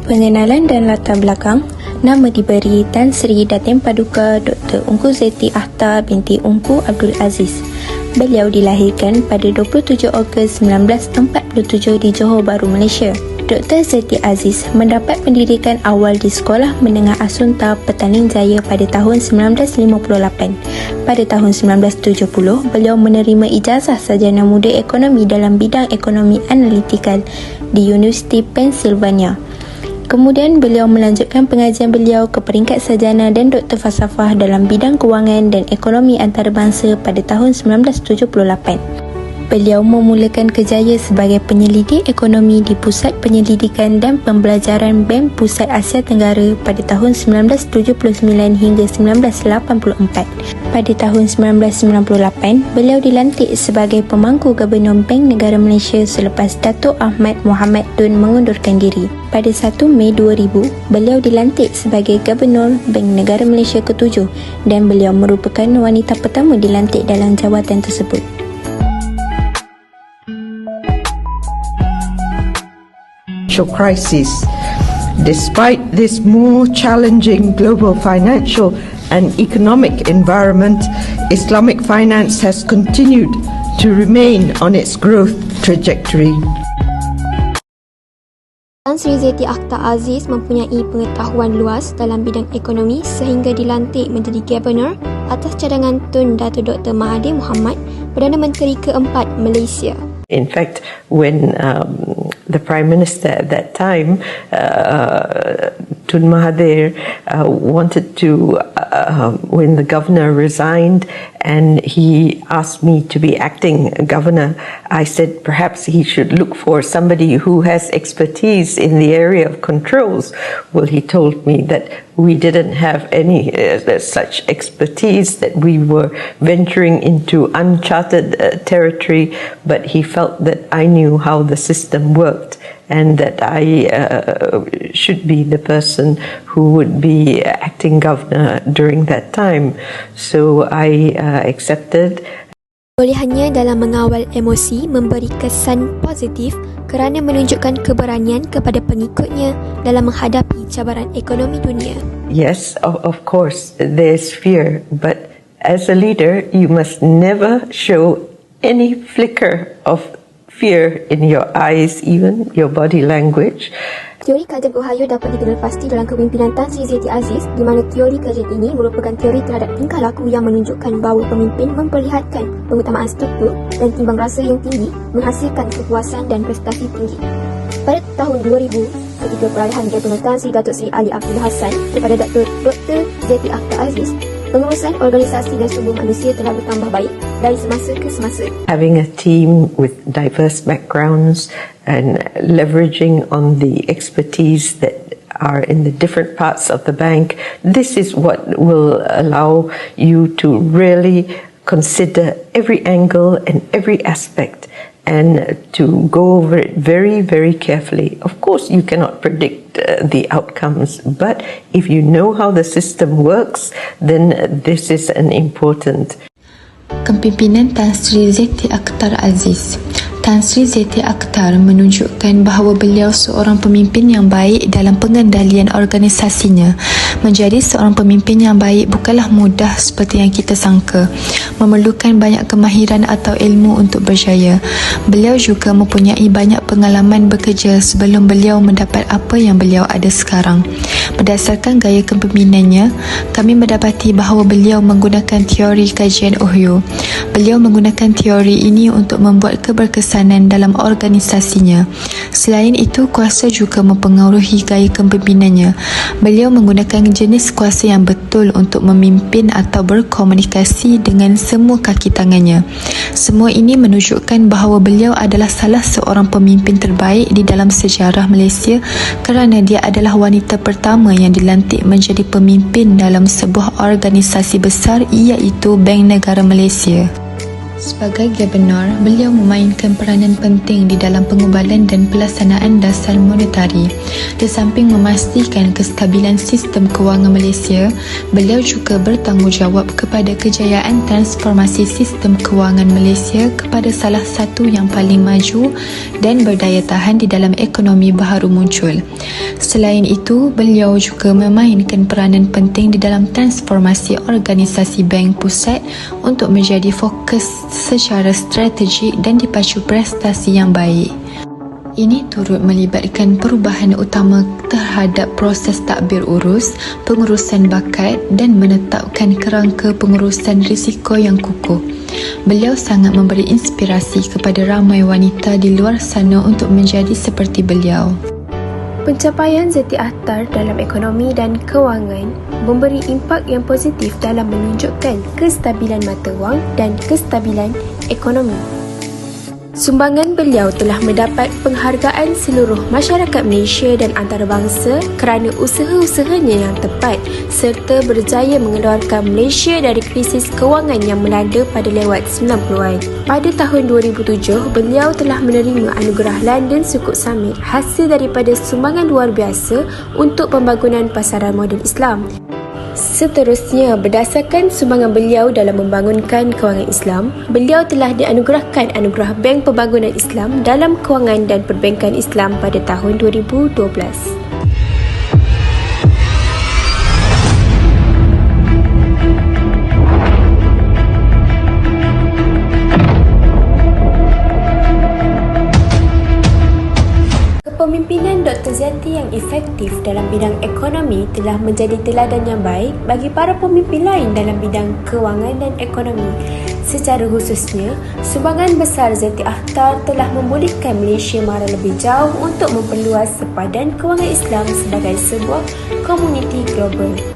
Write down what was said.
Pengenalan dan latar belakang. Nama diberi Tan Sri Datin Paduka Dr. Ungku Zeti Akhtar binti Ungku Abdul Aziz. Beliau dilahirkan pada 27 Ogos 1947 di Johor Bahru, Malaysia. Dr. Zeti Aziz mendapat pendidikan awal di Sekolah Menengah Asunta Petaning Jaya pada tahun 1958. Pada tahun 1970, beliau menerima ijazah sarjana muda ekonomi dalam bidang ekonomi analitikal di Universiti Pennsylvania. Kemudian beliau melanjutkan pengajian beliau ke peringkat sarjana dan doktor falsafah dalam bidang kewangan dan ekonomi antarabangsa pada tahun 1978. Beliau memulakan kerjaya sebagai penyelidik ekonomi di Pusat Penyelidikan dan Pembelajaran Bank Pusat Asia Tenggara pada tahun 1979 hingga 1984. Pada tahun 1998, beliau dilantik sebagai pemangku Gubernur Bank Negara Malaysia selepas Datuk Ahmad Mohamed Tun mengundurkan diri. Pada 1 Mei 2000, beliau dilantik sebagai Gubernur Bank Negara Malaysia ke-7 dan beliau merupakan wanita pertama dilantik dalam jawatan tersebut. Crisis. Despite this more challenging global financial and economic environment, Islamic finance has continued to remain on its growth trajectory. Tan Sri Zeti Akhtar Aziz mempunyai pengetahuan luas dalam bidang ekonomi sehingga dilantik menjadi Gubernur atas cadangan Tun Datuk Dr. Mahathir Mohamad, Perdana Menteri keempat Malaysia. In fact, when the Prime Minister at that time, Tun Mahathir, wanted to, when the Governor resigned and he asked me to be acting Governor, I said perhaps he should look for somebody who has expertise in the area of controls. Well, he told me that we didn't have any such expertise, that we were venturing into uncharted territory, but he felt that I knew how the system worked and that I should be the person who would be acting governor during that time. So I accepted. Kebolehannya dalam mengawal emosi memberi kesan positif kerana menunjukkan keberanian kepada pengikutnya dalam menghadapi cabaran ekonomi dunia. Yes, of course, there's fear, but as a leader, you must never show any flicker of fear in your eyes, even your body language. Teori kajian Ohio dapat dikenal pasti dalam kepimpinan Tan Sri Zeti Aziz, di mana teori kajian ini merupakan teori terhadap tingkah laku yang menunjukkan bahawa pemimpin memperlihatkan pengutamaan struktur dan timbang rasa yang tinggi menghasilkan kepuasan dan prestasi tinggi. Pada tahun 2000, ketika peralihan Gubernur Tan Sri Datuk Seri Ali Abdul Hassan kepada Dr. Zeti Akhtar Aziz, pengurusan organisasi dan sumber manusia telah bertambah baik dari semasa ke semasa. Having a team with diverse backgrounds and leveraging on the expertise that are in the different parts of the bank, this is what will allow you to really consider every angle and every aspect and to go over it very, very carefully. Of course, you cannot predict the outcomes, but if you know how the system works, then this is an important. Kepimpinan Tan Sri Zeti Akhtar Aziz. Tan Sri Zeti Akhtar menunjukkan bahawa beliau seorang pemimpin yang baik dalam pengendalian organisasinya. Menjadi seorang pemimpin yang baik bukanlah mudah seperti yang kita sangka. Memerlukan banyak kemahiran atau ilmu untuk berjaya. Beliau juga mempunyai banyak pengalaman bekerja sebelum beliau mendapat apa yang beliau ada sekarang. Berdasarkan gaya kepemimpinannya, kami mendapati bahawa beliau menggunakan teori kajian Ohio. Beliau menggunakan teori ini untuk membuat keberkesanan dalam organisasinya. Selain itu, kuasa juga mempengaruhi gaya kepemimpinannya. Beliau menggunakan jenis kuasa yang betul untuk memimpin atau berkomunikasi dengan semua kaki tangannya. Semua ini menunjukkan bahawa beliau adalah salah seorang pemimpin terbaik di dalam sejarah Malaysia kerana dia adalah wanita pertama yang dilantik menjadi pemimpin dalam sebuah organisasi besar, iaitu Bank Negara Malaysia. Sebagai Gubernur, beliau memainkan peranan penting di dalam pengubalan dan pelaksanaan dasar monetari. Di samping memastikan kestabilan sistem kewangan Malaysia, beliau juga bertanggungjawab kepada kejayaan transformasi sistem kewangan Malaysia kepada salah satu yang paling maju dan berdaya tahan di dalam ekonomi baharu muncul. Selain itu, beliau juga memainkan peranan penting di dalam transformasi organisasi Bank Pusat untuk menjadi fokus secara strategik dan dipacu prestasi yang baik. Ini turut melibatkan perubahan utama terhadap proses tadbir urus, pengurusan bakat dan menetapkan kerangka pengurusan risiko yang kukuh. Beliau sangat memberi inspirasi kepada ramai wanita di luar sana untuk menjadi seperti beliau. Pencapaian Zeti Akhtar dalam ekonomi dan kewangan memberi impak yang positif dalam menunjukkan kestabilan mata wang dan kestabilan ekonomi. Sumbangan beliau telah mendapat penghargaan seluruh masyarakat Malaysia dan antarabangsa kerana usaha-usahanya yang tepat serta berjaya mengeluarkan Malaysia dari krisis kewangan yang melanda pada lewat 90-an. Pada tahun 2007, beliau telah menerima anugerah London Sukuk Summit hasil daripada sumbangan luar biasa untuk pembangunan pasaran moden Islam. Seterusnya, berdasarkan sumbangan beliau dalam membangunkan kewangan Islam, beliau telah dianugerahkan Anugerah Bank Pembangunan Islam dalam Kewangan dan Perbankan Islam pada tahun 2012. Kepemimpinan Dr. Zeti yang efektif dalam bidang ekonomi telah menjadi teladan yang baik bagi para pemimpin lain dalam bidang kewangan dan ekonomi. Secara khususnya, sumbangan besar Zeti Akhtar telah membolehkan Malaysia mara lebih jauh untuk memperluas sepadan kewangan Islam sebagai sebuah komuniti global.